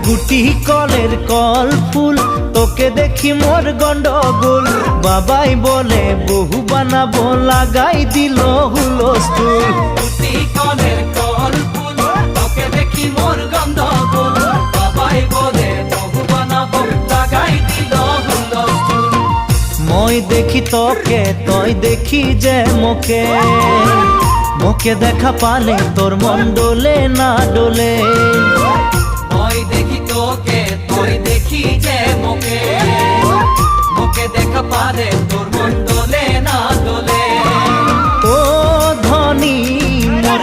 গুটি কলের কল ফুল, তোকে দেখি মোর গন্ডগোল। বাবাই বলে বহু বানাবো, লাগাই দিল হুলস্থুল। গুটি কলের কল ফুল, তোকে দেখি মোর গন্ডগোল। বাবাই বলে বহু বানাবো, লাগাই দিল হুলস্থুল। মই দেখি তোকে, তই দেখি যে মোকে, মোকে দেখা পালে তোর মন ডোলে না ডোলে। মই দেখি তোকে, তুই দেখি যে মোকে, মোকে দেখা পারে তোর মন দোলে না দোলে। ও ধনী মোর